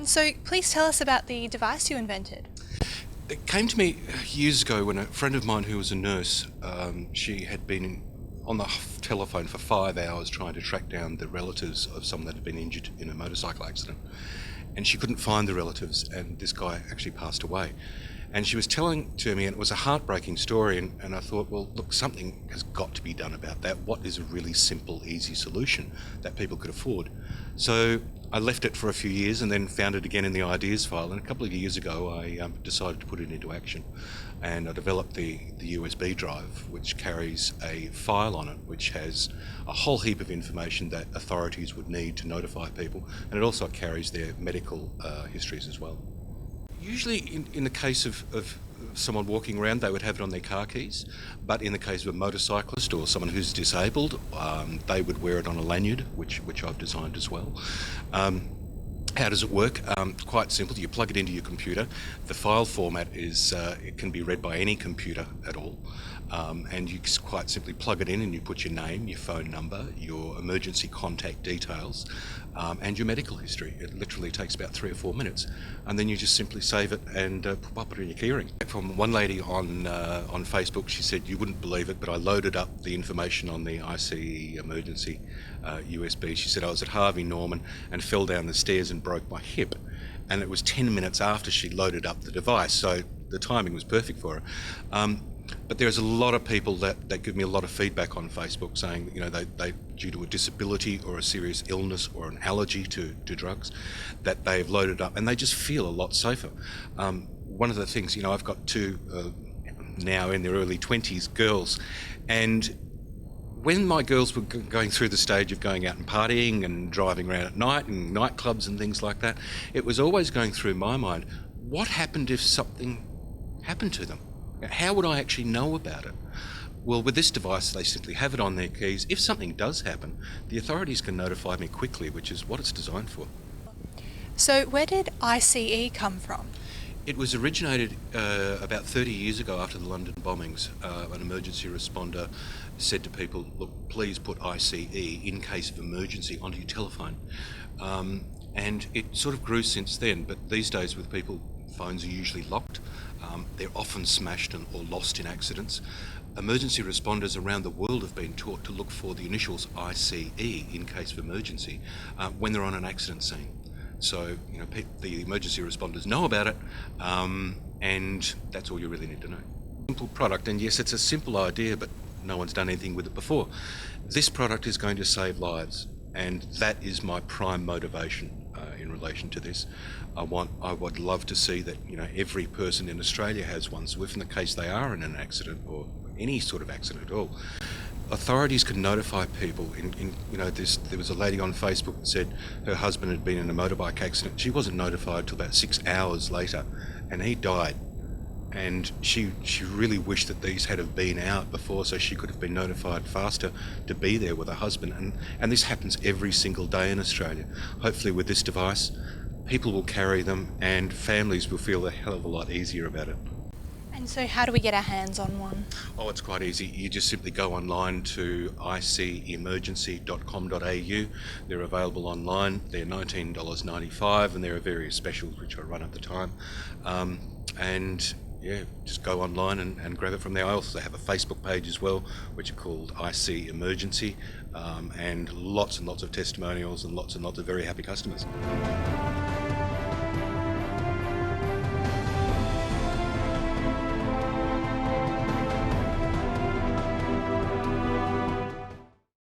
And so please tell us about the device you invented. It came to me years ago when a friend of mine who was a nurse, she had been on the telephone for 5 hours trying to track down the relatives of someone that had been injured in a motorcycle accident. And she couldn't find the relatives, and this guy actually passed away. And she was telling to me, and it was a heartbreaking story, and I thought, well, look, something has got to be done about that. What is a really simple, easy solution that people could afford? So I left it for a few years and then found it again in the ideas file. And a couple of years ago, I decided to put it into action. And I developed the USB drive, which carries a file on it, which has a whole heap of information that authorities would need to notify people. And it also carries their medical histories as well. Usually in the case of someone walking around, they would have it on their car keys, but in the case of a motorcyclist or someone who's disabled, they would wear it on a lanyard, which I've designed as well. How does it work? Quite simple. You plug it into your computer. The file format is it can be read by any computer at all, and you quite simply plug it in and you put your name, your phone number, your emergency contact details, and your medical history. It literally takes about 3 or 4 minutes, and then you just simply save it and pop it in your keyring. From one lady on Facebook, she said, "You wouldn't believe it, but I loaded up the information on the ICE emergency USB." She said, "I was at Harvey Norman and fell down the stairs and broke my hip." And it was 10 minutes after she loaded up the device, so the timing was perfect for her. But there's a lot of people that give me a lot of feedback on Facebook saying, they due to a disability or a serious illness or an allergy to drugs, that they've loaded up and they just feel a lot safer. One of the things, I've got two now in their early 20s girls, and when my girls were going through the stage of going out and partying and driving around at night and nightclubs and things like that, it was always going through my mind, what happened if something happened to them? How would I actually know about it? Well, with this device, they simply have it on their keys. If something does happen, the authorities can notify me quickly, which is what it's designed for. So where did ICE come from? It was originated about 30 years ago after the London bombings. An emergency responder said to people, look, please put ICE in case of emergency onto your telephone. And it sort of grew since then, but these days with people, phones are usually locked. They're often smashed or lost in accidents. Emergency responders around the world have been taught to look for the initials ICE in case of emergency when they're on an accident scene. So, the emergency responders know about it, and that's all you really need to know. Simple product, and yes, it's a simple idea, but no one's done anything with it before. This product is going to save lives, and that is my prime motivation in relation to this. I would love to see that every person in Australia has one. So if in the case they are in an accident or any sort of accident at all, authorities can notify people. There was a lady on Facebook that said her husband had been in a motorbike accident. She wasn't notified till about 6 hours later, and he died. And she really wished that these had have been out before, so she could have been notified faster to be there with her husband. And this happens every single day in Australia. Hopefully with this device, people will carry them and families will feel a hell of a lot easier about it. And so how do we get our hands on one? Oh, it's quite easy. You just simply go online to iceemergency.com.au. They're available online. They're $19.95, and there are various specials which I run at the time. Just go online and grab it from there. I also have a Facebook page as well, which are called ICE Emergency, and lots of testimonials and lots of very happy customers.